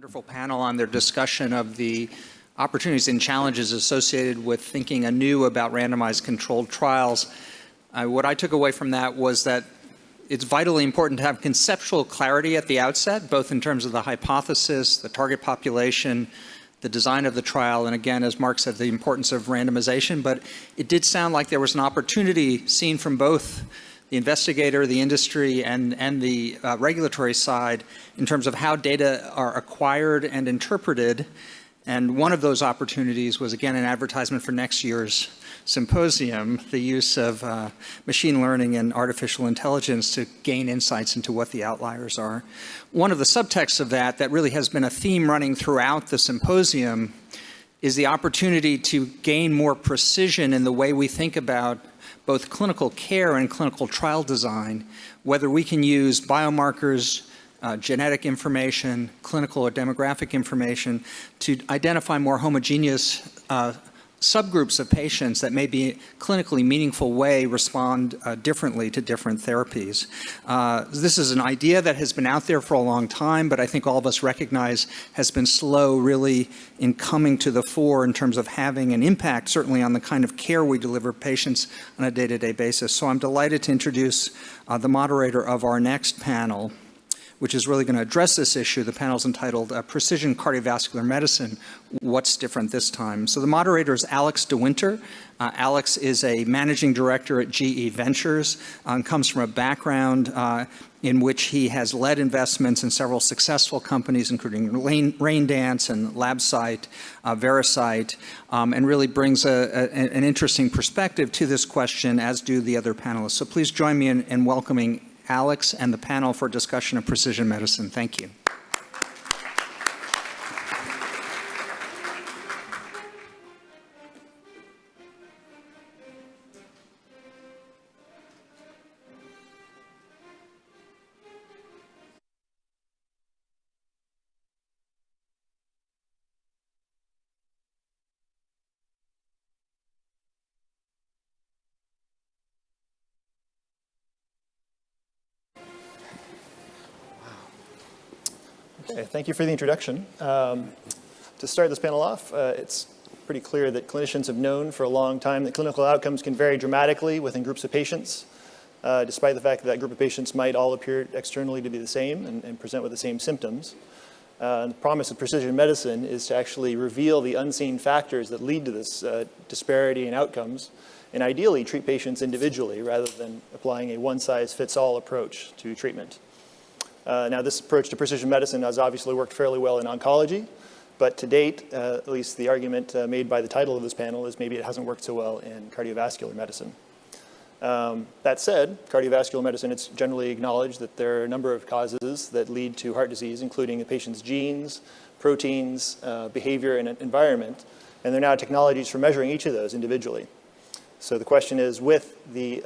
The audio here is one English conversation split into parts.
Wonderful panel on their discussion of the opportunities and challenges associated with thinking anew about randomized controlled trials. What I took away from that was that it's vitally important to have conceptual clarity at the outset, both in terms of the hypothesis, the target population, the design of the trial, and again, as Mark said, the importance of randomization. But it did sound like there was an opportunity seen from both the investigator, the industry, and the regulatory side in terms of how data are acquired and interpreted. And one of those opportunities was, again, an advertisement for next year's symposium, the use of machine learning and artificial intelligence to gain insights into what the outliers are. One of the subtexts of that really has been a theme running throughout the symposium is the opportunity to gain more precision in the way we think about both clinical care and clinical trial design, whether we can use biomarkers, genetic information, clinical or demographic information to identify more homogeneous subgroups of patients that may be clinically meaningful way respond differently to different therapies. This is an idea that has been out there for a long time, but I think all of us recognize has been slow really in coming to the fore in terms of having an impact, certainly on the kind of care we deliver patients on a day-to-day basis. So I'm delighted to introduce the moderator of our next panel, which is really going to address this issue. The panel is entitled Precision Cardiovascular Medicine, What's Different This Time? So the moderator is Alex DeWinter. Alex is a managing director at GE Ventures and comes from a background in which he has led investments in several successful companies, including Raindance and LabSite, Veracyte, and really brings an interesting perspective to this question, as do the other panelists. So please join me in welcoming Alex and the panel for discussion of precision medicine. Thank you. Okay, thank you for the introduction. To start this panel off, it's pretty clear that clinicians have known for a long time that clinical outcomes can vary dramatically within groups of patients, despite the fact that that group of patients might all appear externally to be the same and present with the same symptoms. The promise of precision medicine is to actually reveal the unseen factors that lead to this disparity in outcomes, and ideally treat patients individually rather than applying a one-size-fits-all approach to treatment. Now, this approach to precision medicine has obviously worked fairly well in oncology, but to date, at least the argument made by the title of this panel is maybe it hasn't worked so well in cardiovascular medicine. That said, cardiovascular medicine, it's generally acknowledged that there are a number of causes that lead to heart disease, including a patient's genes, proteins, behavior, and environment, and there are now technologies for measuring each of those individually. So the question is, with the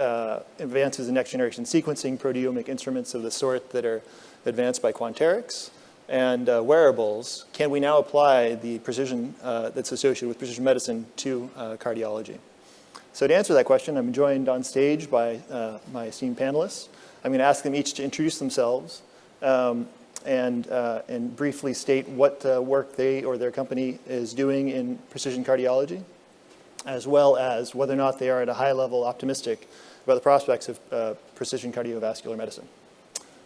advances in next-generation sequencing, proteomic instruments of the sort that are advanced by Quanterix, and wearables, can we now apply the precision that's associated with precision medicine to cardiology? So to answer that question, I'm joined on stage by my esteemed panelists. I'm going to ask them each to introduce themselves and briefly state what work they or their company is doing in precision cardiology, as well as whether or not they are at a high level optimistic about the prospects of precision cardiovascular medicine.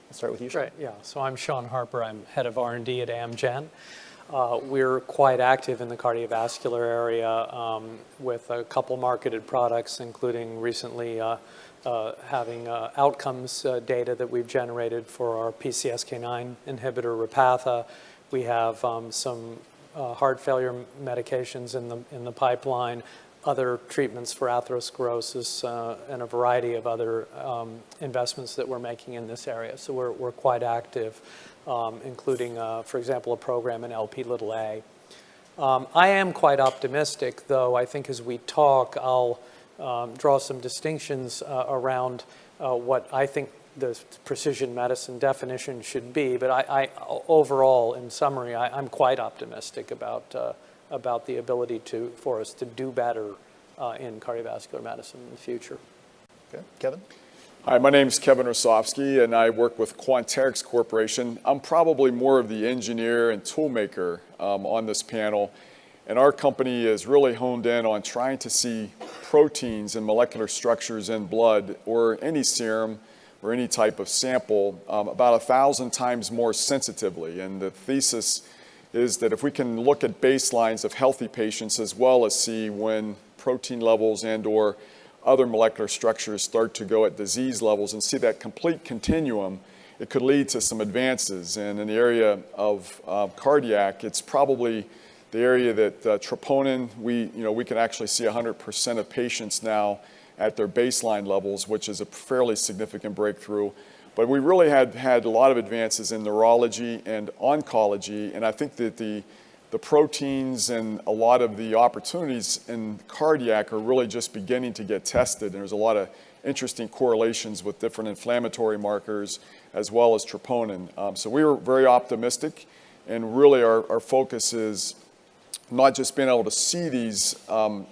I'll start with you, Shawn. Right, yeah. So I'm Shawn Harper. I'm head of R&D at Amgen. We're quite active in the cardiovascular area with a couple marketed products, including recently having outcomes data that we've generated for our PCSK9 inhibitor, Repatha. We have some heart failure medications in the pipeline, other treatments for atherosclerosis, and a variety of other investments that we're making in this area. So we're quite active, including, for example, a program in Lp(a). I am quite optimistic, though. I think as we talk, I'll draw some distinctions around what I think the precision medicine definition should be. But I overall, in summary, I'm quite optimistic about the ability for us to do better in cardiovascular medicine in the future. Okay, Kevin? Hi, my name is Kevin Hrusovsky, and I work with Quanterix Corporation. I'm probably more of the engineer and toolmaker on this panel, and our company is really honed in on trying to see proteins and molecular structures in blood or any serum or any type of sample about 1,000 times more sensitively. And the thesis is that if we can look at baselines of healthy patients as well as see when protein levels and or other molecular structures start to go at disease levels and see that complete continuum, it could lead to some advances. And in the area of cardiac, it's probably the area that troponin, we can actually see 100% of patients now at their baseline levels, which is a fairly significant breakthrough. But we really had a lot of advances in neurology and oncology, and I think that the proteins and a lot of the opportunities in cardiac are really just beginning to get tested. And there's a lot of interesting correlations with different inflammatory markers as well as troponin. So we were very optimistic, and really our focus is not just being able to see these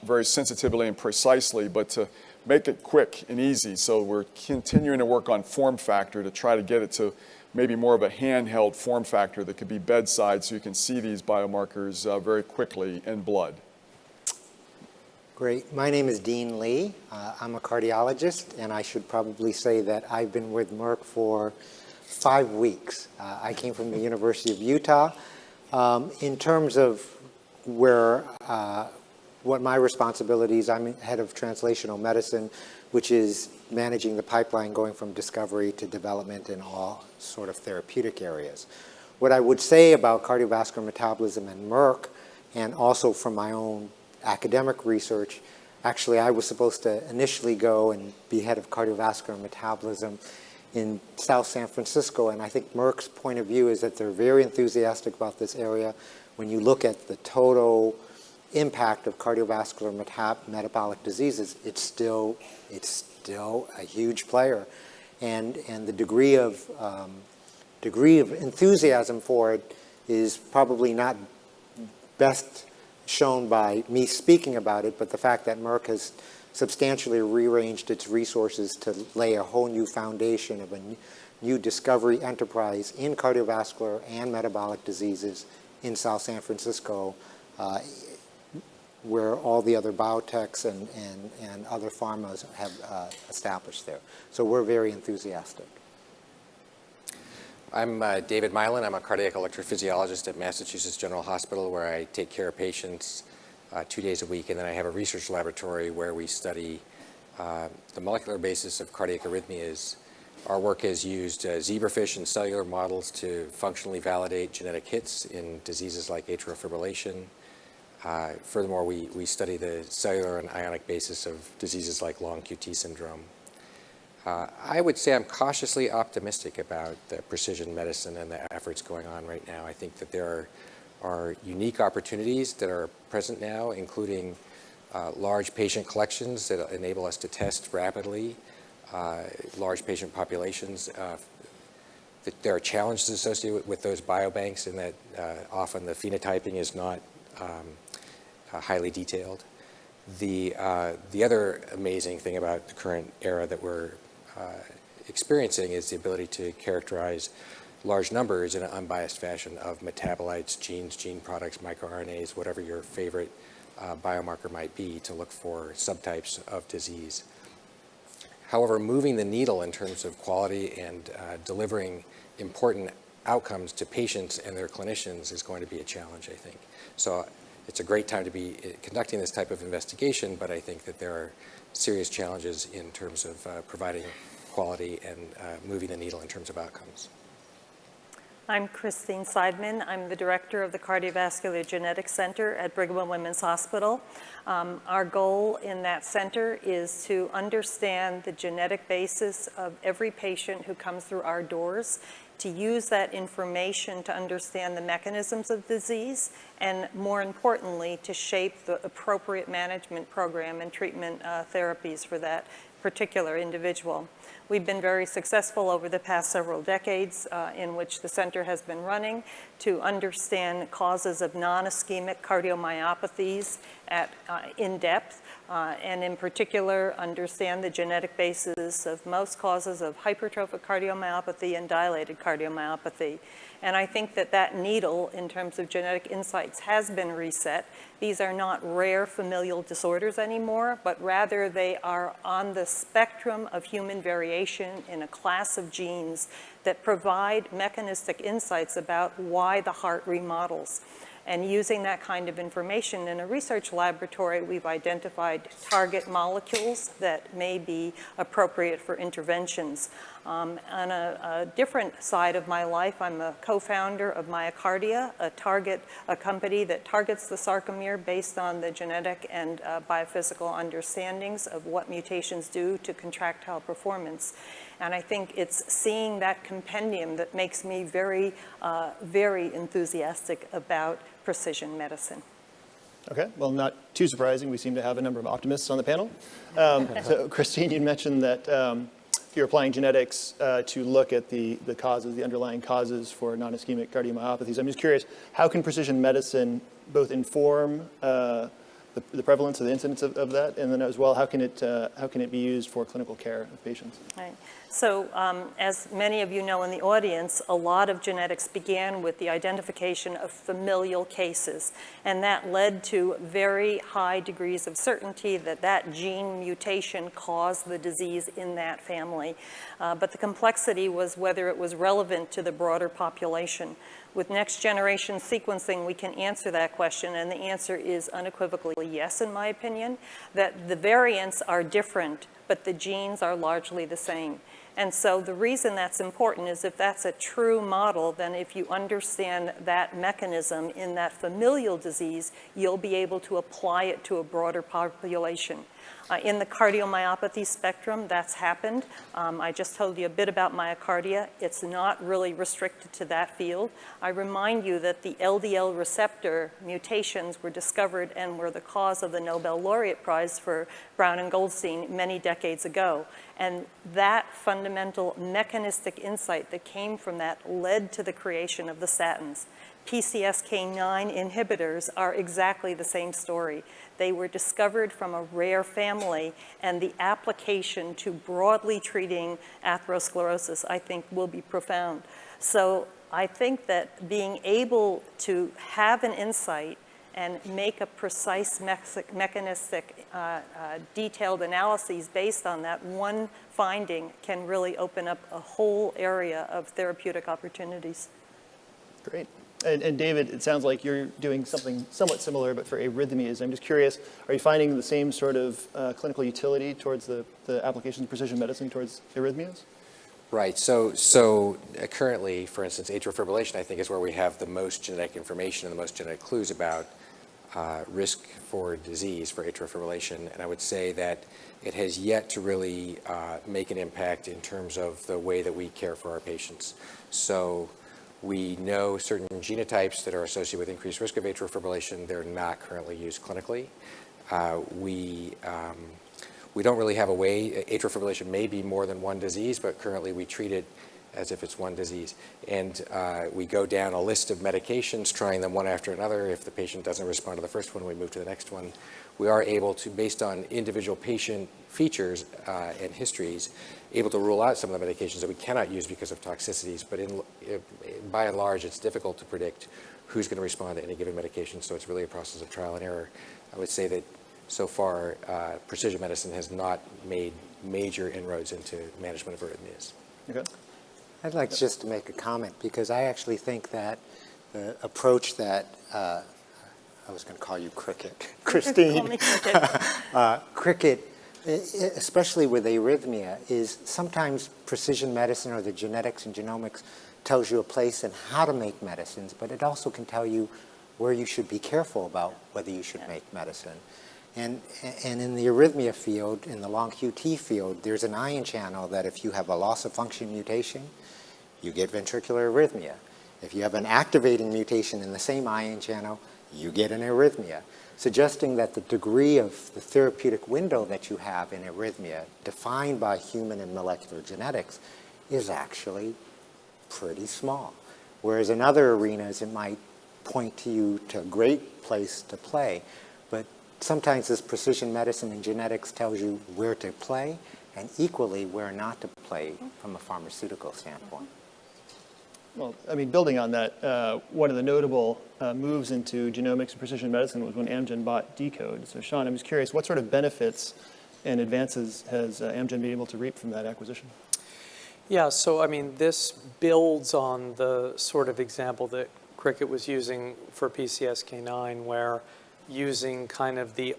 very sensitively and precisely, but to make it quick and easy. So we're continuing to work on form factor to try to get it to maybe more of a handheld form factor that could be bedside so you can see these biomarkers very quickly in blood. Great. My name is Dean Lee. I'm a cardiologist, and I should probably say that I've been with Merck for 5 weeks. I came from the University of Utah. In terms of what my responsibilities, I'm head of translational medicine, which is managing the pipeline going from discovery to development in all sort of therapeutic areas. What I would say about cardiovascular metabolism and Merck, and also from my own academic research, actually I was supposed to initially go and be head of cardiovascular metabolism in South San Francisco, and I think Merck's point of view is that they're very enthusiastic about this area. When you look at the total impact of cardiovascular metabolic diseases, it's still a huge player, and the degree of enthusiasm for it is probably not best shown by me speaking about it, but the fact that Merck has substantially rearranged its resources to lay a whole new foundation of a new discovery enterprise in cardiovascular and metabolic diseases in South San Francisco, where all the other biotechs and other pharmas have established there. So we're very enthusiastic. I'm David Milan. I'm a cardiac electrophysiologist at Massachusetts General Hospital, where I take care of patients 2 days a week, and then I have a research laboratory where we study the molecular basis of cardiac arrhythmias. Our work has used zebrafish and cellular models to functionally validate genetic hits in diseases like atrial fibrillation. Furthermore, we study the cellular and ionic basis of diseases like long QT syndrome. I would say I'm cautiously optimistic about the precision medicine and the efforts going on right now. I think that there are unique opportunities that are present now, including large patient collections that enable us to test rapidly, large patient populations. There are challenges associated with those biobanks in that often the phenotyping is not highly detailed. The other amazing thing about the current era that we're experiencing is the ability to characterize large numbers in an unbiased fashion of metabolites, genes, gene products, microRNAs, whatever your favorite biomarker might be, to look for subtypes of disease. However, moving the needle in terms of quality and delivering important outcomes to patients and their clinicians is going to be a challenge, I think. So it's a great time to be conducting this type of investigation, but I think that there are serious challenges in terms of providing quality and moving the needle in terms of outcomes. I'm Christine Seidman. I'm the director of the Cardiovascular Genetics Center at Brigham and Women's Hospital. Our goal in that center is to understand the genetic basis of every patient who comes through our doors, to use that information to understand the mechanisms of disease, and more importantly, to shape the appropriate management program and treatment therapies for that particular individual. We've been very successful over the past several decades in which the center has been running to understand causes of non-ischemic cardiomyopathies in depth. and in particular understand the genetic basis of most causes of hypertrophic cardiomyopathy and dilated cardiomyopathy. And I think that that needle, in terms of genetic insights, has been reset. These are not rare familial disorders anymore, but rather they are on the spectrum of human variation in a class of genes that provide mechanistic insights about why the heart remodels. And using that kind of information in a research laboratory, we've identified target molecules that may be appropriate for interventions. On a different side of my life, I'm a co-founder of Myocardia, a company that targets the sarcomere based on the genetic and biophysical understandings of what mutations do to contractile performance. And I think it's seeing that compendium that makes me very, very enthusiastic about precision medicine. Okay, well, not too surprising. We seem to have a number of optimists on the panel. So, Christine, you mentioned that you're applying genetics to look at the causes, the underlying causes for non-ischemic cardiomyopathies. I'm just curious, how can precision medicine both inform the prevalence or the incidence of that, and then as well, how can it be used for clinical care of patients? Right. So as many of you know in the audience, a lot of genetics began with the identification of familial cases, and that led to very high degrees of certainty that that gene mutation caused the disease in that family. But the complexity was whether it was relevant to the broader population. With next generation sequencing, we can answer that question, and the answer is unequivocally yes, in my opinion, that the variants are different, but the genes are largely the same. And so the reason that's important is if that's a true model, then if you understand that mechanism in that familial disease, you'll be able to apply it to a broader population. In the cardiomyopathy spectrum, that's happened. I just told you a bit about myocardia. It's not really restricted to that field. I remind you that the LDL receptor mutations were discovered and were the cause of the Nobel laureate prize for Brown and Goldstein many decades ago. And that fundamental mechanistic insight that came from that led to the creation of the statins. PCSK9 inhibitors are exactly the same story. They were discovered from a rare family, and the application to broadly treating atherosclerosis, I think, will be profound. So I think that being able to have an insight and make a precise mechanistic, detailed analyses based on that one finding can really open up a whole area of therapeutic opportunities. Great. And David, it sounds like you're doing something somewhat similar, but for arrhythmias. I'm just curious, are you finding the same sort of clinical utility towards the application of precision medicine towards arrhythmias? Right. So currently, for instance, atrial fibrillation, I think, is where we have the most genetic information and the most genetic clues about risk for disease for atrial fibrillation. And I would say that it has yet to really make an impact in terms of the way that we care for our patients. So we know certain genotypes that are associated with increased risk of atrial fibrillation. They're not currently used clinically. We don't really have a way. Atrial fibrillation may be more than one disease, but currently we treat it as if it's one disease. And we go down a list of medications, trying them one after another. If the patient doesn't respond to the first one, we move to the next one. We are able to, based on individual patient features and histories, able to rule out some of the medications that we cannot use because of toxicities. But by and large, it's difficult to predict who's going to respond to any given medication. So it's really a process of trial and error. I would say that so far, precision medicine has not made major inroads into management of arrhythmias. Okay. I'd like just to make a comment, because I actually think that the approach that I was going to call you Cricket, Christine. Call me Cricket. Cricket, especially with arrhythmia, is sometimes precision medicine or the genetics and genomics tells you a place in how to make medicines, but it also can tell you where you should be careful about whether you should make medicine. And in the arrhythmia field, in the long QT field, there's an ion channel that if you have a loss of function mutation, you get ventricular arrhythmia. If you have an activating mutation in the same ion channel, you get an arrhythmia, suggesting that the degree of the therapeutic window that you have in arrhythmia, defined by human and molecular genetics, is actually pretty small. Whereas in other arenas, it might point to you to a great place to play. But sometimes this precision medicine and genetics tells you where to play and equally where not to play from a pharmaceutical standpoint. Well, I mean, building on that, one of the notable moves into genomics and precision medicine was when Amgen bought DeCODE. So Shawn, I'm just curious, what sort of benefits and advances has Amgen been able to reap from that acquisition? Yeah, so I mean, this builds on the sort of example that Cricket was using for PCSK9, where using kind of the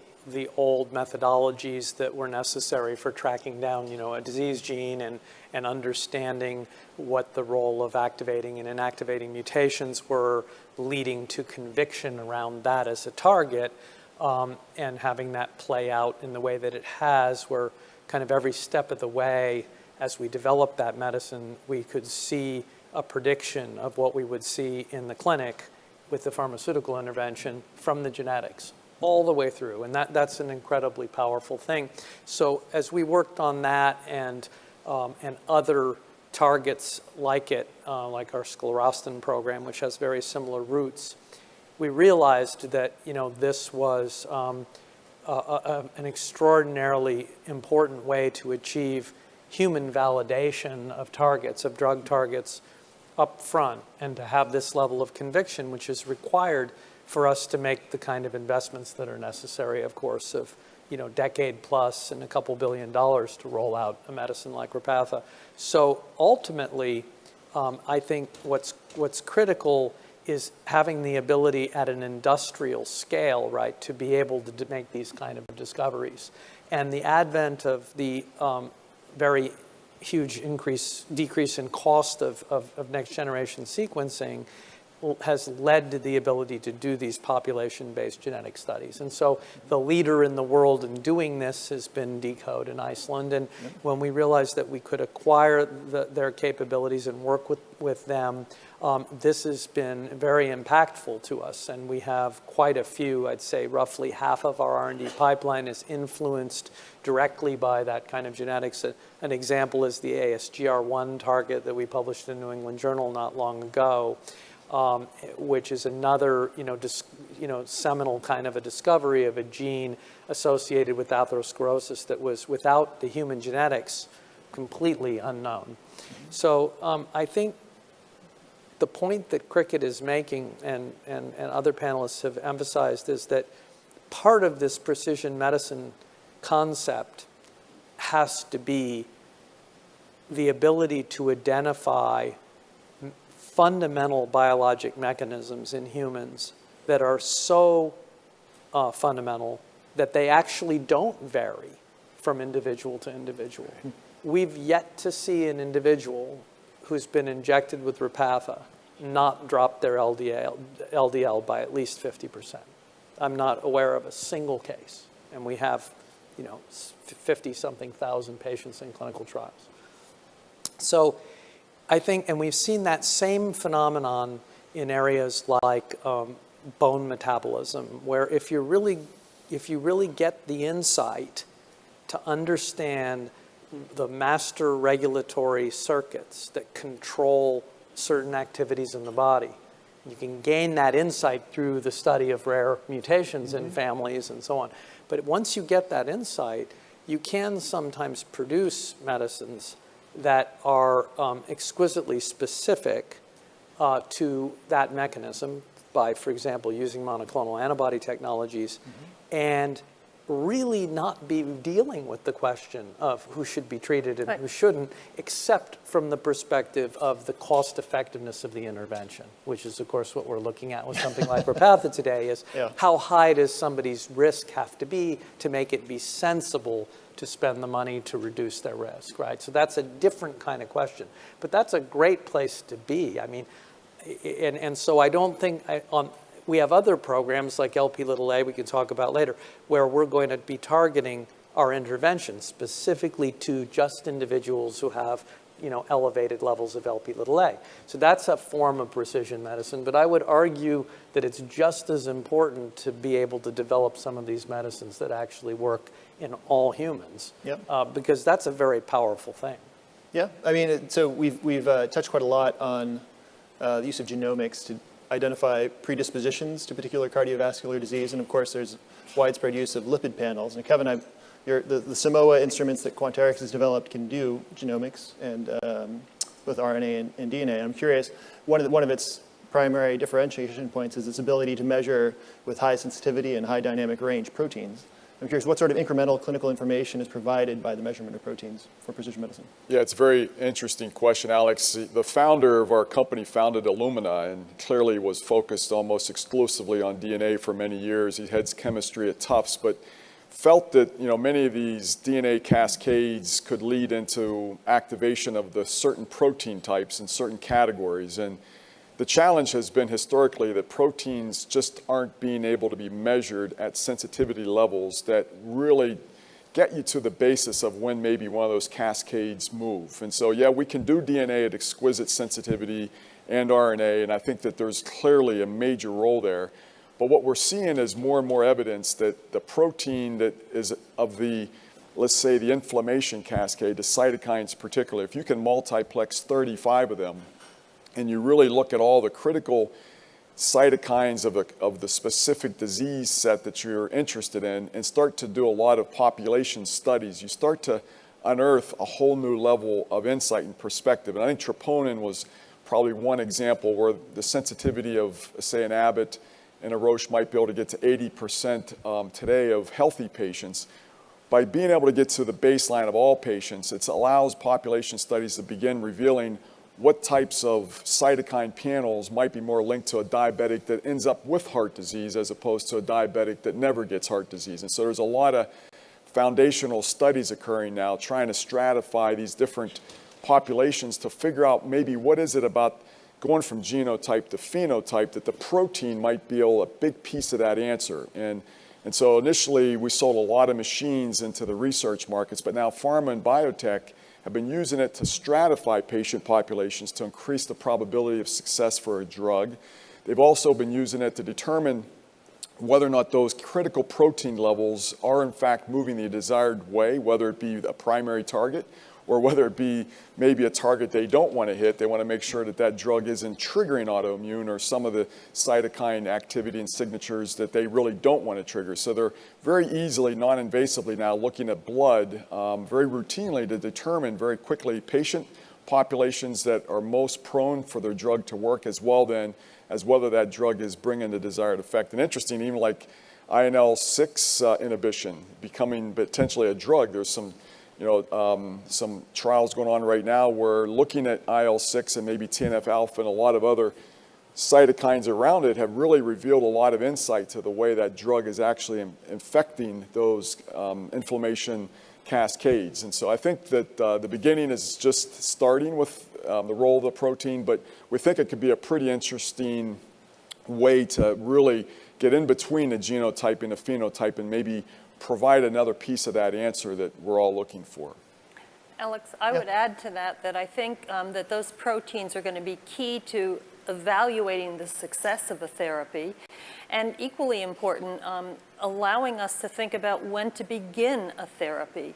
old methodologies that were necessary for tracking down, a disease gene and understanding what the role of activating and inactivating mutations were, leading to conviction around that as a target, and having that play out in the way that it has, where kind of every step of the way, as we developed that medicine, we could see a prediction of what we would see in the clinic with the pharmaceutical intervention from the genetics all the way through. And that's an incredibly powerful thing. So as we worked on that and other targets like it, like our sclerostin program, which has very similar roots, we realized that this was an extraordinarily important way to achieve human validation of targets, of drug targets up front, and to have this level of conviction, which is required for us to make the kind of investments that are necessary, of course, of decade plus and a couple $2 billion to roll out a medicine like Repatha. So ultimately, I think what's critical is having the ability at an industrial scale, right, to be able to make these kind of discoveries. And the advent of the very huge decrease in cost of next generation sequencing has led to the ability to do these population-based genetic studies. And so the leader in the world in doing this has been DeCODE in Iceland. And when we realized that we could acquire their capabilities and work with them, this has been very impactful to us. And we have quite a few, I'd say roughly half of our R&D pipeline is influenced directly by that kind of genetics. An example is the ASGR1 target that we published in New England Journal not long ago. Which is another, seminal kind of a discovery of a gene associated with atherosclerosis that was, without the human genetics, completely unknown. So I think the point that Cricket is making and other panelists have emphasized is that part of this precision medicine concept has to be the ability to identify fundamental biologic mechanisms in humans that are so fundamental that they actually don't vary from individual to individual. We've yet to see an individual who's been injected with Repatha not drop their LDL by at least 50%. I'm not aware of a single case. And we have, 50-something thousand patients in clinical trials. So I think, and we've seen that same phenomenon in areas like bone metabolism, where if you really get the insight to understand the master regulatory circuits that control certain activities in the body, you can gain that insight through the study of rare mutations in families and so on. But once you get that insight, you can sometimes produce medicines that are exquisitely specific to that mechanism by, for example, using monoclonal antibody technologies, and really not be dealing with the question of who should be treated and who shouldn't, except from the perspective of the cost effectiveness of the intervention, which is, of course, what we're looking at with something like Repatha today, is how high does somebody's risk have to be to make it be sensible to spend the money to reduce their risk, right? So that's a different kind of question. But that's a great place to be. I mean, and so I don't think, we have other programs like Lp(a) we can talk about later, where we're going to be targeting our intervention specifically to just individuals who have, elevated levels of Lp(a). So that's a form of precision medicine. But I would argue that it's just as important to be able to develop some of these medicines that actually work in all humans, because that's a very powerful thing. Yeah, I mean, so we've touched quite a lot on the use of genomics to identify predispositions to particular cardiovascular disease. And of course, there's widespread use of lipid panels. And Kevin, the Simoa instruments that Quanterix has developed can do genomics and both RNA and DNA. I'm curious, one of its primary differentiation points is its ability to measure with high sensitivity and high dynamic range proteins. I'm curious, what sort of incremental clinical information is provided by the measurement of proteins for precision medicine? Yeah, it's a very interesting question, Alex. The founder of our company founded Illumina and clearly was focused almost exclusively on DNA for many years. He heads chemistry at Tufts, but felt that many of these DNA cascades could lead into activation of the certain protein types in certain categories. And the challenge has been historically that proteins just aren't being able to be measured at sensitivity levels that really get you to the basis of when maybe one of those cascades move. And so, yeah, we can do DNA at exquisite sensitivity and RNA, and I think that there's clearly a major role there. But what we're seeing is more and more evidence that the protein that is of the, let's say, the inflammation cascade, the cytokines particularly, if you can multiplex 35 of them, and you really look at all the critical cytokines of the specific disease set that you're interested in and start to do a lot of population studies, you start to unearth a whole new level of insight and perspective. And I think troponin was probably one example where the sensitivity of, say, an Abbott and a Roche might be able to get to 80% today of healthy patients. By being able to get to the baseline of all patients, it allows population studies to begin revealing what types of cytokine panels might be more linked to a diabetic that ends up with heart disease as opposed to a diabetic that never gets heart disease. And so there's a lot of foundational studies occurring now trying to stratify these different populations to figure out maybe what is it about going from genotype to phenotype that the protein might be a big piece of that answer. And so initially we sold a lot of machines into the research markets, but now pharma and biotech have been using it to stratify patient populations to increase the probability of success for a drug. They've also been using it to determine whether or not those critical protein levels are in fact moving the desired way, whether it be a primary target or whether it be maybe a target they don't want to hit. They want to make sure that that drug isn't triggering autoimmune or some of the cytokine activity and signatures that they really don't want to trigger. So they're very easily, non-invasively now looking at blood very routinely to determine very quickly patient populations that are most prone for their drug to work as well then as whether that drug is bringing the desired effect. And interesting, even like INL-6 inhibition becoming potentially a drug, there's some trials going on right now where looking at IL-6 and maybe TNF-alpha and a lot of other cytokines around it have really revealed a lot of insight to the way that drug is actually infecting those inflammation cascades. And so I think that the beginning is just starting with the role of the protein, but we think it could be a pretty interesting way to really get in between the genotype and the phenotype and maybe provide another piece of that answer that we're all looking for. Alex, I would add to that I think that those proteins are going to be key to evaluating the success of a therapy, and equally important, allowing us to think about when to begin a therapy.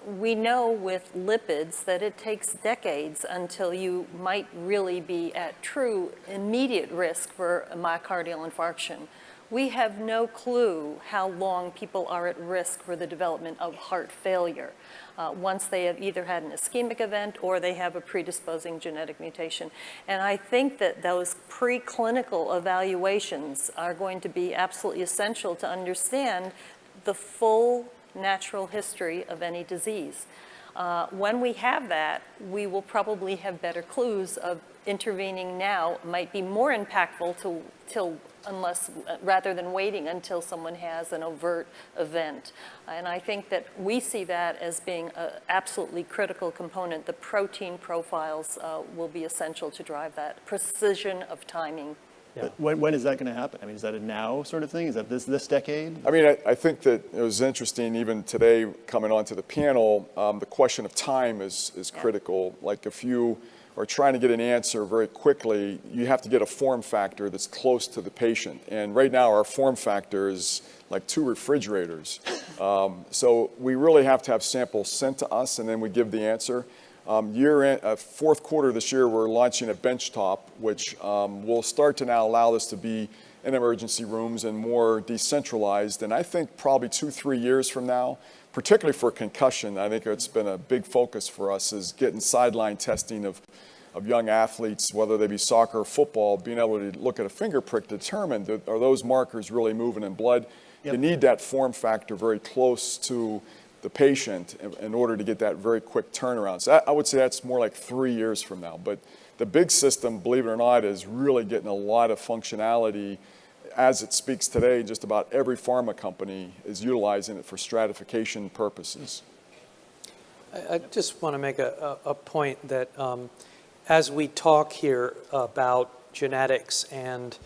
We know with lipids that it takes decades until you might really be at true immediate risk for a myocardial infarction. We have no clue how long people are at risk for the development of heart failure once they have either had an ischemic event or they have a predisposing genetic mutation. And I think that those preclinical evaluations are going to be absolutely essential to understand the full natural history of any disease. When we have that, we will probably have better clues of intervening now might be more impactful rather than waiting until someone has an overt event. And I think that we see that as being an absolutely critical component. The protein profiles will be essential to drive that precision of timing. Yeah. When is that going to happen? I mean, is that a now sort of thing? Is that this decade? I mean, I think that it was interesting even today coming onto the panel, the question of time is critical. Like if you are trying to get an answer very quickly, you have to get a form factor that's close to the patient. And right now our form factor is like 2 refrigerators. So we really have to have samples sent to us and then we give the answer. Fourth quarter this year, we're launching a benchtop, which will start to now allow this to be in emergency rooms and more decentralized. And I think probably 2-3 years from now, particularly for concussion, I think it's been a big focus for us, is getting sideline testing of young athletes, whether they be soccer or football, being able to look at a finger prick to determine, are those markers really moving in blood? Yep. You need that form factor very close to the patient in order to get that very quick turnaround. So I would say that's more like 3 years from now. But the big system, believe it or not, is really getting a lot of functionality. As it speaks today, just about every pharma company is utilizing it for stratification purposes. I just want to make a point that as we talk here about genetics and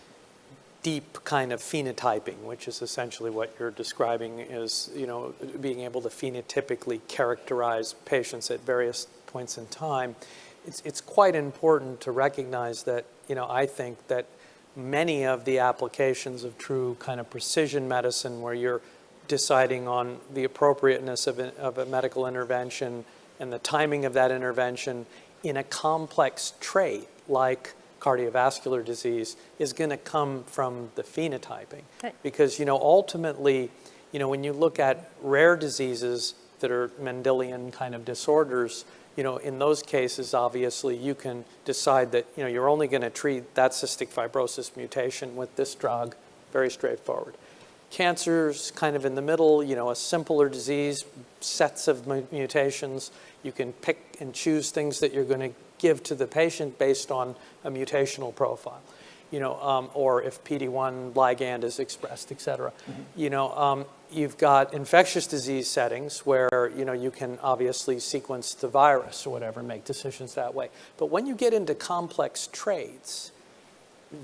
deep kind of phenotyping, which is essentially what you're describing, is, you know, being able to phenotypically characterize patients at various points in time, it's quite important to recognize that, you know, I think that many of the applications of true kind of precision medicine, where you're deciding on the appropriateness of a medical intervention and the timing of that intervention in a complex trait like cardiovascular disease, is going to come from the phenotyping. Okay. Because, you know, ultimately, you know, when you look at rare diseases that are Mendelian kind of disorders, you know, in those cases, obviously, you can decide that, you know, you're only going to treat that cystic fibrosis mutation with this drug, very straightforward. Cancer's kind of in the middle, you know, a simpler disease, sets of mutations. You can pick and choose things that you're going to give to the patient based on a mutational profile, you know, or if PD-1 ligand is expressed, et cetera. Mm-hmm. You know, you've got infectious disease settings where, you know, you can obviously sequence the virus or whatever, make decisions that way. But when you get into complex traits,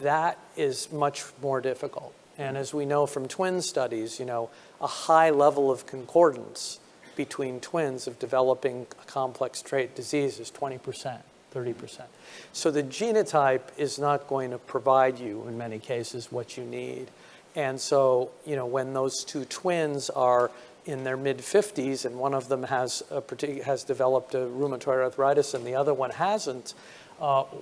that is much more difficult. And as we know from twin studies, you know, a high level of concordance between twins of developing a complex trait disease is 20%, 30%. So the genotype is not going to provide you, in many cases, what you need. And so, you know, when those two twins are in their mid-50s and one of them has developed a rheumatoid arthritis and the other one hasn't,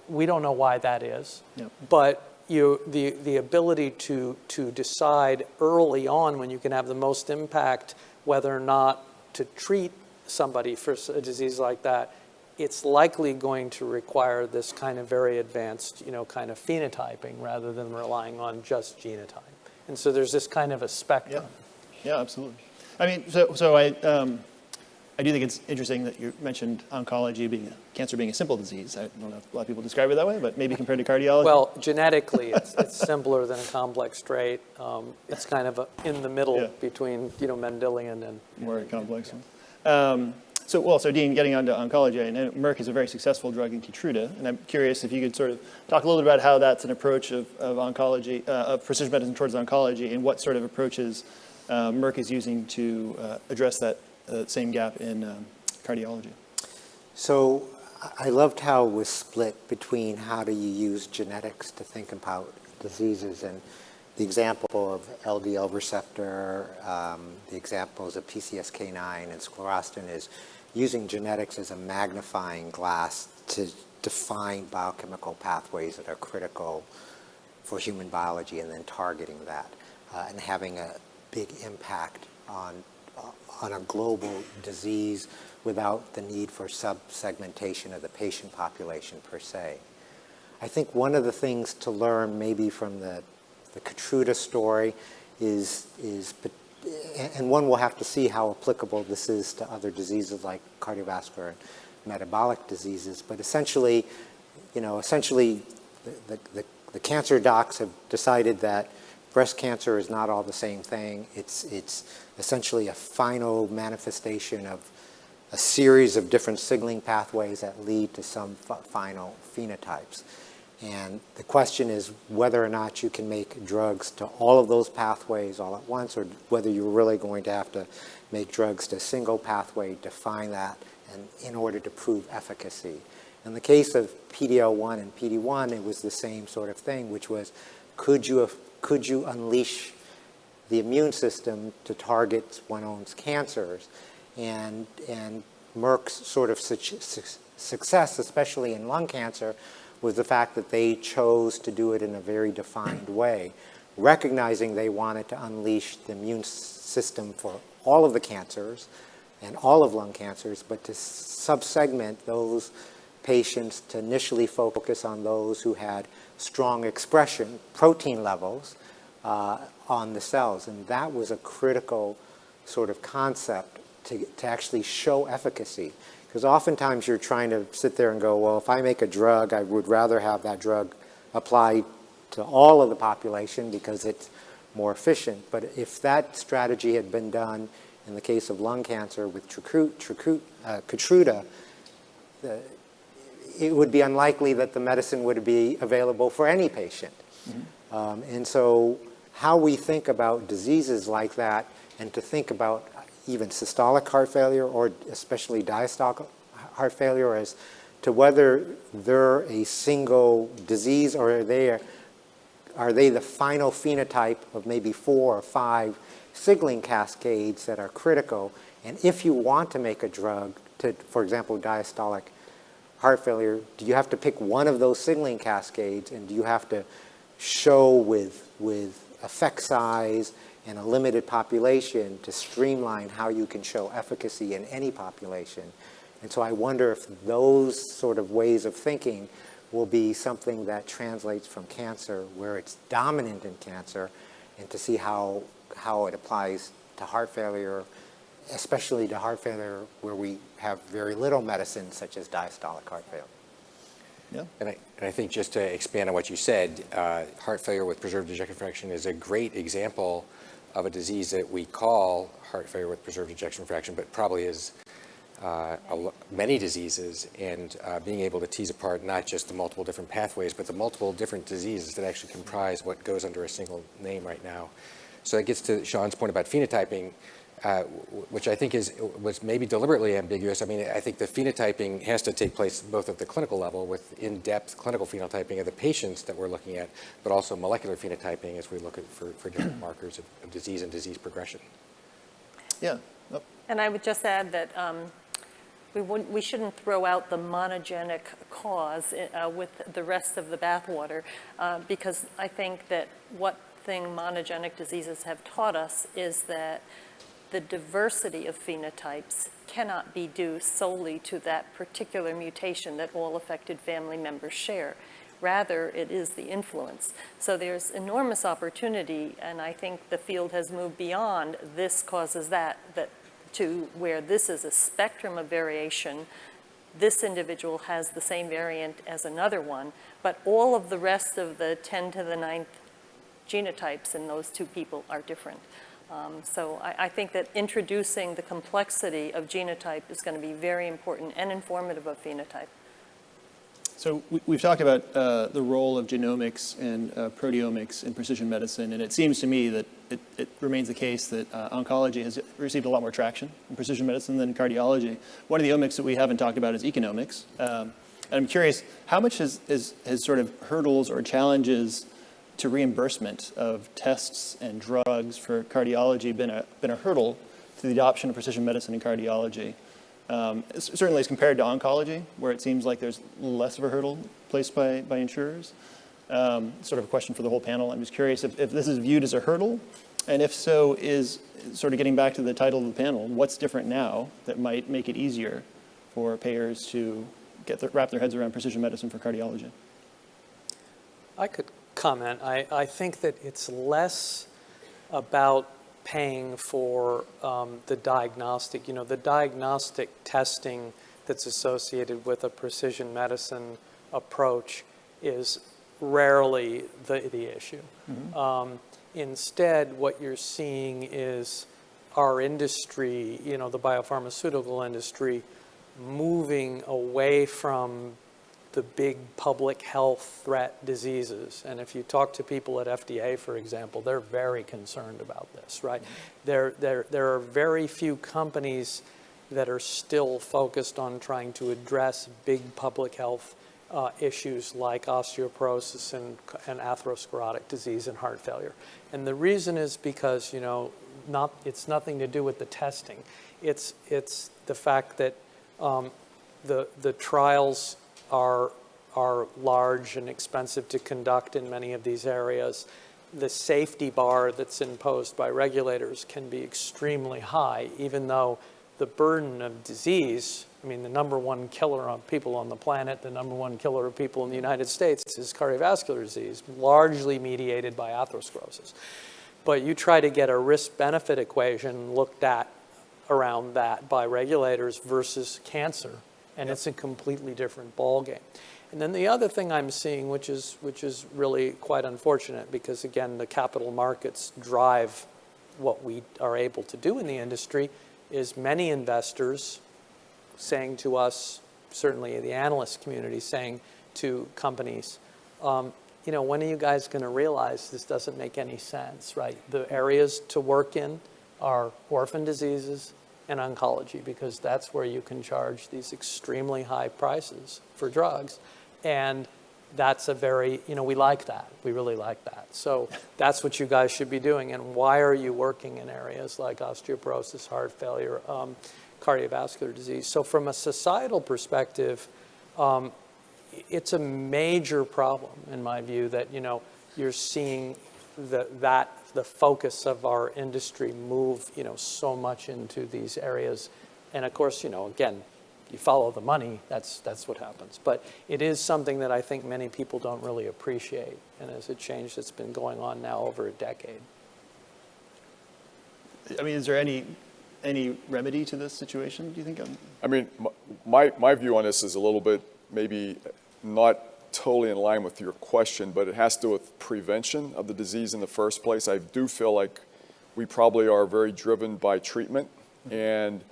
we don't know why that is. Yep. But the ability to decide early on, when you can have the most impact, whether or not to treat somebody for a disease like that, it's likely going to require this kind of very advanced, you know, kind of phenotyping rather than relying on just genotype. And so there's this kind of a spectrum. Yeah, absolutely. I mean, so I do think it's interesting that you mentioned oncology cancer being a simple disease. I don't know if a lot of people describe it that way, but maybe compared to cardiology. Well, genetically, it's simpler than a complex trait. It's kind of in the middle between, you know, Mendelian and more complex. So Dean, getting on to oncology, I know Merck is a very successful drug in Keytruda, and I'm curious if you could sort of talk a little bit about how that's an approach of oncology, of precision medicine towards oncology, and what sort of approaches Merck is using to address that same gap in cardiology. So I loved how it was split between how do you use genetics to think about diseases, and the example of LDL receptor, the examples of PCSK9 and sclerostin is using genetics as a magnifying glass to define biochemical pathways that are critical for human biology, and then targeting that and having a big impact on a global disease without the need for sub-segmentation of the patient population per se. I think one of the things to learn maybe from the Keytruda story is, and one will have to see how applicable this is to other diseases like cardiovascular and metabolic diseases, but essentially the cancer docs have decided that breast cancer is not all the same thing. It's essentially a final manifestation of a series of different signaling pathways that lead to some final phenotypes. And the question is whether or not you can make drugs to all of those pathways all at once, or whether you're really going to have to make drugs to a single pathway, define that, and in order to prove efficacy. In the case of PD-L1 and PD-1, it was the same sort of thing, which was could you unleash the immune system to target one's own cancers? And Merck's sort of success, especially in lung cancer, was the fact that they chose to do it in a very defined way, recognizing they wanted to unleash the immune system for all of the cancers and all of lung cancers, but to subsegment those patients to initially focus on those who had strong expression, protein levels, on the cells. And that was a critical sort of concept to actually show efficacy. Because oftentimes you're trying to sit there and go, well, if I make a drug, I would rather have that drug applied to all of the population because it's more efficient. But if that strategy had been done in the case of lung cancer with Keytruda, it would be unlikely that the medicine would be available for any patient. Mm-hmm. And so how we think about diseases like that, and to think about even systolic heart failure or especially diastolic heart failure as to whether they're a single disease or are they the final phenotype of maybe 4 or 5 signaling cascades that are critical. And if you want to make a drug to, for example, diastolic heart failure, do you have to pick one of those signaling cascades, and do you have to show with effect size and a limited population to streamline how you can show efficacy in any population? And so I wonder if those sort of ways of thinking will be something that translates from cancer, where it's dominant in cancer, and to see how it applies to heart failure, especially to heart failure where we have very little medicine, such as diastolic heart failure. Yeah. And I think just to expand on what you said, heart failure with preserved ejection fraction is a great example of a disease that we call heart failure with preserved ejection fraction, but probably is many diseases, and being able to tease apart not just the multiple different pathways, but the multiple different diseases that actually comprise what goes under a single name right now. So that gets to Shawn's point about phenotyping, which I think was maybe deliberately ambiguous. I mean, I think the phenotyping has to take place both at the clinical level with in-depth clinical phenotyping of the patients that we're looking at, but also molecular phenotyping as we look at for different markers of disease and disease progression. Yeah. Oh. And I would just add that we shouldn't throw out the monogenic cause with the rest of the bathwater, because I think that what thing monogenic diseases have taught us is that the diversity of phenotypes cannot be due solely to that particular mutation that all affected family members share. Rather, it is the influence. So there's enormous opportunity, and I think the field has moved beyond this causes that to where this is a spectrum of variation. This individual has the same variant as another one, but all of the rest of the 10 to the 9th genotypes in those two people are different. So I think that introducing the complexity of genotype is going to be very important and informative of phenotype. So we've talked about the role of genomics and proteomics in precision medicine, and it seems to me that it remains the case that oncology has received a lot more traction in precision medicine than cardiology. One of the omics that we haven't talked about is economics. And I'm curious, how much has sort of hurdles or challenges to reimbursement of tests and drugs for cardiology been a hurdle to the adoption of precision medicine in cardiology? Certainly as compared to oncology, where it seems like there's less of a hurdle placed by insurers. Sort of a question for the whole panel. I'm just curious if this is viewed as a hurdle, and if so, is sort of getting back to the title of the panel, what's different now that might make it easier for payers to wrap their heads around precision medicine for cardiology? I could comment. I think that it's less about paying for the diagnostic. The diagnostic testing that's associated with a precision medicine approach is rarely the issue. Mm-hmm. Instead, what you're seeing is our industry, the biopharmaceutical industry, moving away from the big public health threat diseases. And if you talk to people at FDA, for example, they're very concerned about this, right? Mm-hmm. There are very few companies that are still focused on trying to address big public health issues like osteoporosis and atherosclerotic disease and heart failure. And the reason is because, it's nothing to do with the testing. It's the fact that the trials are large and expensive to conduct in many of these areas. The safety bar that's imposed by regulators can be extremely high, even though the burden of disease, I mean, the #1 killer of people on the planet, the #1 killer of people in the United States is cardiovascular disease, largely mediated by atherosclerosis. But you try to get a risk-benefit equation looked at around that by regulators versus cancer, and it's a completely different ballgame. And then the other thing I'm seeing, which is really quite unfortunate, because again, the capital markets drive what we are able to do in the industry, is many investors saying to us, certainly the analyst community saying to companies, you know, when are you guys going to realize this doesn't make any sense, right? The areas to work in are orphan diseases and oncology, because that's where you can charge these extremely high prices for drugs. And that's a very, you know, we like that. We really like that. So that's what you guys should be doing. And why are you working in areas like osteoporosis, heart failure, cardiovascular disease? So from a societal perspective, it's a major problem, in my view, that, you know, you're seeing the focus of our industry move, you know, so much into these areas. And of course, you know, again, you follow the money, that's what happens. But it is something that I think many people don't really appreciate, and it's a change that's been going on now over a decade. I mean, is there any remedy to this situation, do you think? I mean, my view on this is a little bit maybe not totally in line with your question, but it has to do with prevention of the disease in the first place. I do feel like we probably are very driven by treatment, and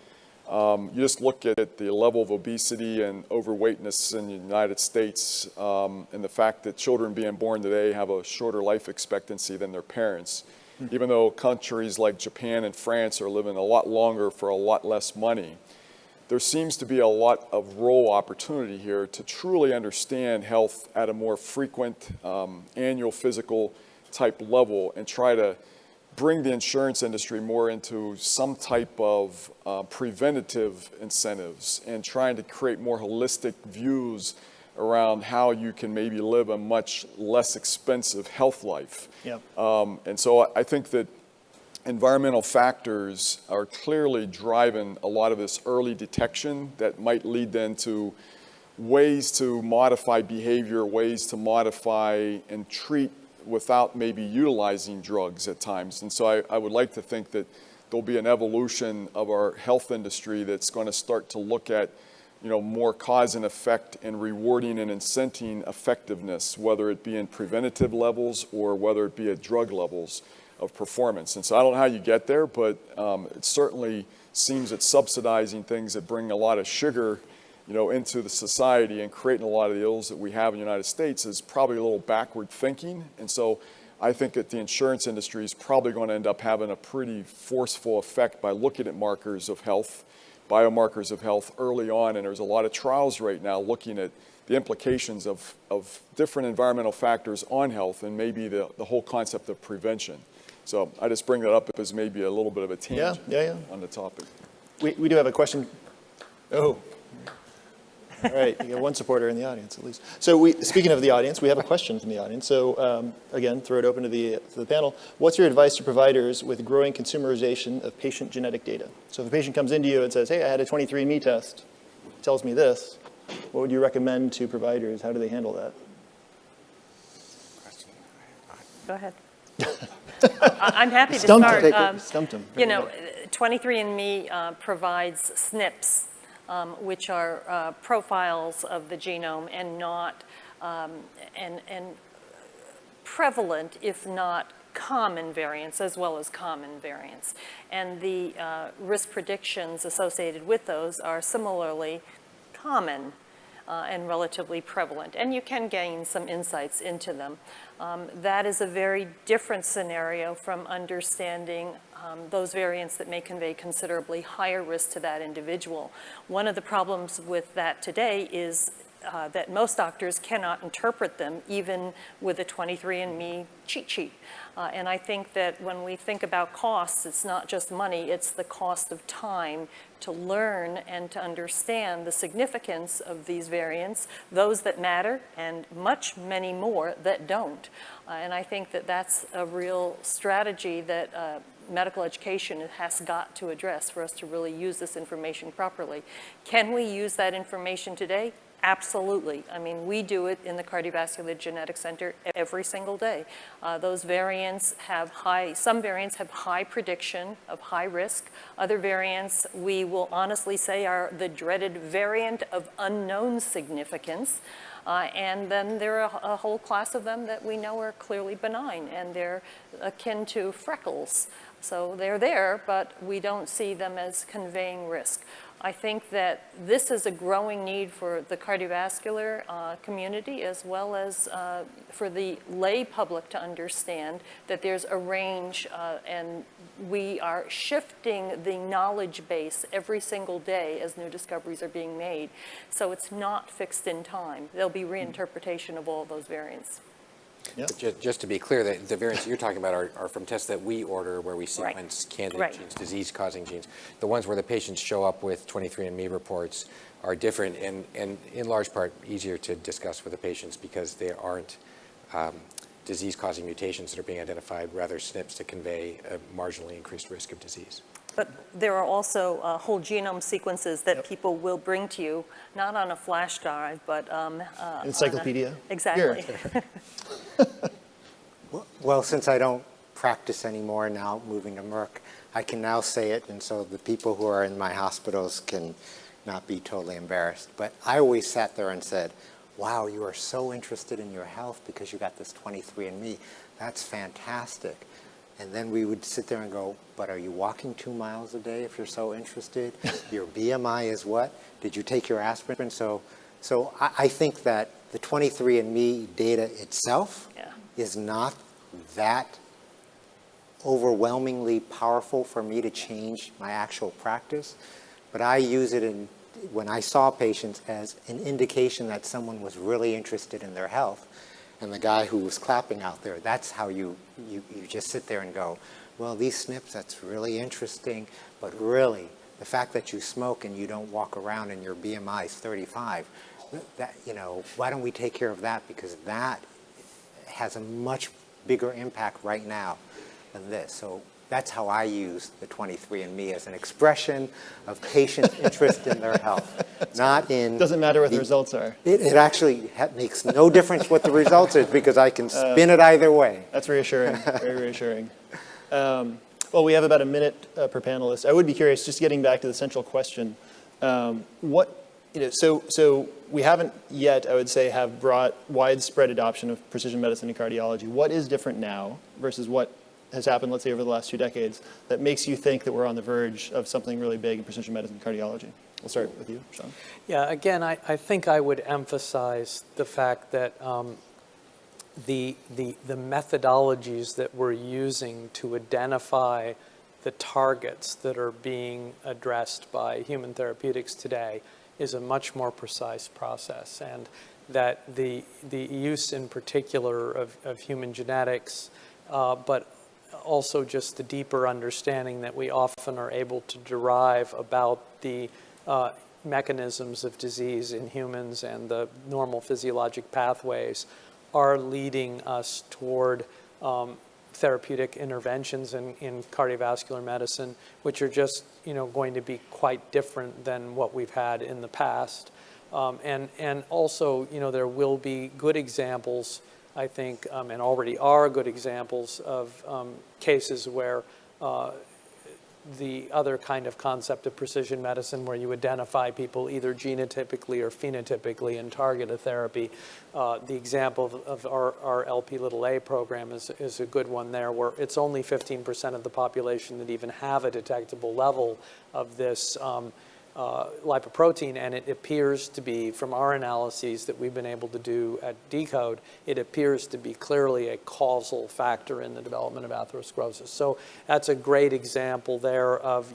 you just look at the level of obesity and overweightness in the United States, and the fact that children being born today have a shorter life expectancy than their parents, even though countries like Japan and France are living a lot longer for a lot less money. There seems to be a lot of role opportunity here to truly understand health at a more frequent annual physical type level, and try to bring the insurance industry more into some type of preventative incentives, and trying to create more holistic views around how you can maybe live a much less expensive health life. Yep. And so I think that environmental factors are clearly driving a lot of this early detection that might lead then to ways to modify behavior, ways to modify and treat without maybe utilizing drugs at times. And so I would like to think that there'll be an evolution of our health industry that's going to start to look at, you know, more cause and effect and rewarding and incenting effectiveness, whether it be in preventative levels or whether it be at drug levels of performance. And so I don't know how you get there, but it certainly seems that subsidizing things that bring a lot of sugar, you know, into the society and creating a lot of the ills that we have in the United States is probably a little backward thinking. And so I think that the insurance industry is probably going to end up having a pretty forceful effect by looking at markers of health, biomarkers of health early on. And there's a lot of trials right now looking at the implications of different environmental factors on health, and maybe the whole concept of prevention. So I just bring that up as maybe a little bit of a tangent on the topic. We do have a question. Oh. All right, you got one supporter in the audience at least. So speaking of the audience, we have a question from the audience. So again, throw it open to the panel. What's your advice to providers with growing consumerization of patient genetic data? So if a patient comes into you and says, hey, I had a 23andMe test, it tells me this, what would you recommend to providers? How do they handle that? Go ahead. I'm happy to start. Stumped him. You know, 23andMe provides SNPs, which are profiles of the genome, and not and prevalent, if not common variants, as well as common variants. And the risk predictions associated with those are similarly common and relatively prevalent. And you can gain some insights into them. That is a very different scenario from understanding those variants that may convey considerably higher risk to that individual. One of the problems with that today is that most doctors cannot interpret them, even with a 23andMe cheat sheet. And I think that when we think about costs, it's not just money, it's the cost of time to learn and to understand the significance of these variants, those that matter, and many more that don't. And I think that that's a real strategy that medical education has got to address for us to really use this information properly. Can we use that information today? Absolutely. I mean, we do it in the Cardiovascular Genetics Center every single day. Those variants have some variants have high prediction of high risk. Other variants, we will honestly say, are the dreaded variant of unknown significance. And then there are a whole class of them that we know are clearly benign, and they're akin to freckles. So they're there, but we don't see them as conveying risk. I think that this is a growing need for the cardiovascular community, as well as for the lay public to understand that there's a range, and we are shifting the knowledge base every single day as new discoveries are being made. So it's not fixed in time. There'll be reinterpretation of all those variants. Yep. Just to be clear, the variants you're talking about are from tests that we order where we sequence candidate genes, disease-causing genes. The ones where the patients show up with 23andMe reports are different and in large part easier to discuss with the patients because they aren't disease-causing mutations that are being identified, rather SNPs to convey a marginally increased risk of disease. But there are also whole genome sequences that people will bring to you, not on a flash drive, but encyclopedia. Exactly. Well, since I don't practice anymore now, moving to Merck, I can now say it, and so the people who are in my hospitals can not be totally embarrassed. But I always sat there and said, wow, you are so interested in your health because you got this 23andMe. That's fantastic. And then we would sit there and go, but are you walking 2 miles a day if you're so interested? Your BMI is what? Did you take your aspirin? So I think that the 23andMe data itself is not that overwhelmingly powerful for me to change my actual practice. But I use it when I saw patients as an indication that someone was really interested in their health. And the guy who was clapping out there, that's how you just sit there and go, well, these SNPs, that's really interesting, but really, the fact that you smoke and you don't walk around and your BMI is 35, that, why don't we take care of that? Because that has a much bigger impact right now than this. So that's how I use the 23andMe as an expression of patient interest in their health, not in... Doesn't matter what the results are. It actually makes no difference what the results is because I can spin it either way. That's reassuring, very reassuring. Well, we have about a minute per panelist. I would be curious, just getting back to the central question, so we haven't yet, I would say, have brought widespread adoption of precision medicine and cardiology. What is different now versus what has happened, let's say, over the last 2 decades that makes you think that we're on the verge of something really big in precision medicine and cardiology? We'll start with you, Shawn. Yeah, again, I think I would emphasize the fact that the methodologies that we're using to identify the targets that are being addressed by human therapeutics today is a much more precise process, and that the use in particular of human genetics, but also just the deeper understanding that we often are able to derive about the mechanisms of disease in humans and the normal physiologic pathways are leading us toward therapeutic interventions in cardiovascular medicine, which are just going to be quite different than what we've had in the past. And also, there will be good examples, I think, and already are good examples of cases where the other kind of concept of precision medicine where you identify people either genotypically or phenotypically and target a therapy. The example of our Lp(a) program is a good one there, where it's only 15% of the population that even have a detectable level of this lipoprotein, and it appears to be, from our analyses that we've been able to do at DeCODE, it appears to be clearly a causal factor in the development of atherosclerosis. So that's a great example there of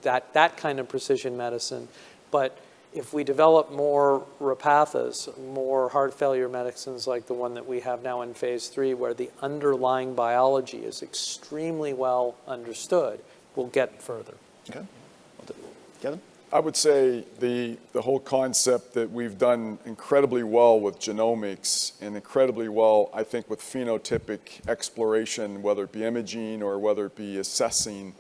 that kind of precision medicine. But if we develop more Repathas, more heart failure medicines like the one that we have now in phase 3, where the underlying biology is extremely well understood, we'll get further. Okay. Kevin? I would say the whole concept that we've done incredibly well with genomics and incredibly well, I think, with phenotypic exploration, whether it be imaging or whether it be assessing,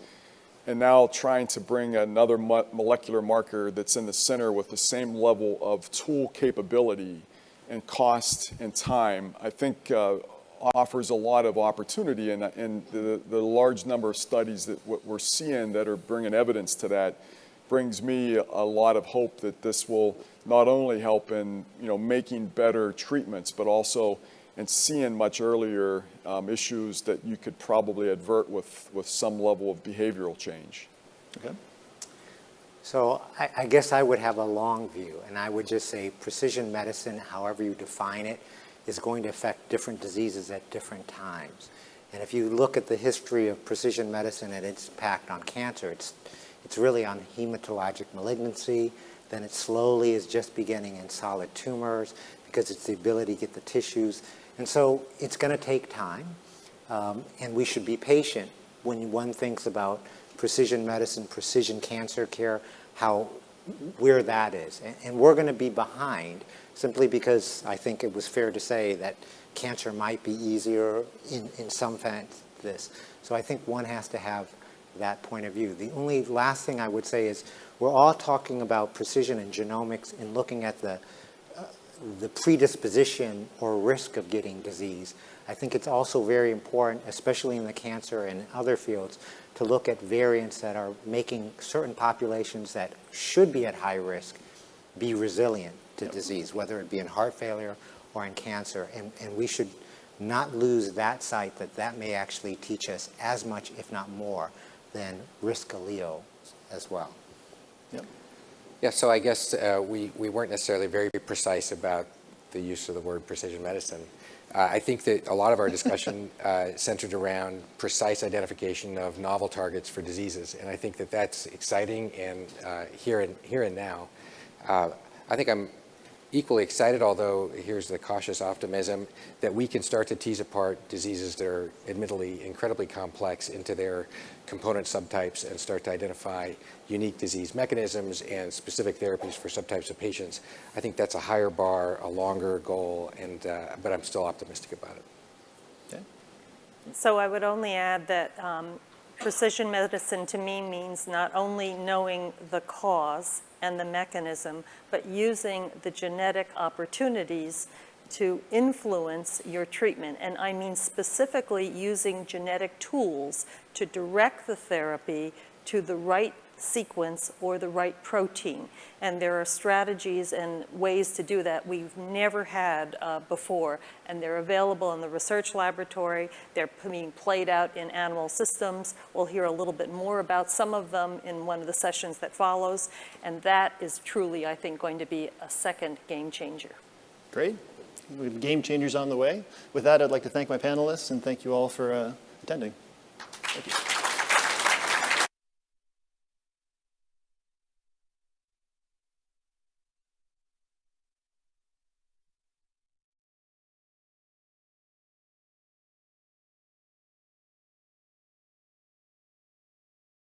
and now trying to bring another molecular marker that's in the center with the same level of tool capability and cost and time, I think offers a lot of opportunity. And the large number of studies that we're seeing that are bringing evidence to that brings me a lot of hope that this will not only help in making better treatments, but also in seeing much earlier issues that you could probably avert with some level of behavioral change. Okay. So I guess I would have a long view, and I would just say precision medicine, however you define it, is going to affect different diseases at different times. And if you look at the history of precision medicine and its impact on cancer, it's really on hematologic malignancy, then it slowly is just beginning in solid tumors because it's the ability to get the tissues. And so it's going to take time, and we should be patient when one thinks about precision medicine, precision cancer care, where that is. And we're going to be behind simply because I think it was fair to say that cancer might be easier in some sense this. So I think one has to have that point of view. The only last thing I would say is we're all talking about precision and genomics and looking at the predisposition or risk of getting disease. I think it's also very important, especially in the cancer and other fields, to look at variants that are making certain populations that should be at high risk be resilient to disease, whether it be in heart failure or in cancer. And we should not lose that sight that may actually teach us as much, if not more, than risk allele as well. Yep. Yeah, so I guess we weren't necessarily very precise about the use of the word precision medicine. I think that a lot of our discussion centered around precise identification of novel targets for diseases, and I think that that's exciting and here and now. I think I'm equally excited, although here's the cautious optimism, that we can start to tease apart diseases that are admittedly incredibly complex into their component subtypes and start to identify unique disease mechanisms and specific therapies for subtypes of patients. I think that's a higher bar, a longer goal, but I'm still optimistic about it. Okay. So I would only add that precision medicine to me means not only knowing the cause and the mechanism, but using the genetic opportunities to influence your treatment. And I mean specifically using genetic tools to direct the therapy to the right sequence or the right protein. And there are strategies and ways to do that we've never had before. And they're available in the research laboratory. They're being played out in animal systems. We'll hear a little bit more about some of them in one of the sessions that follows. And that is truly, I think, going to be a second game changer. Great. We have game changers on the way. With that, I'd like to thank my panelists and thank you all for attending. Thank you.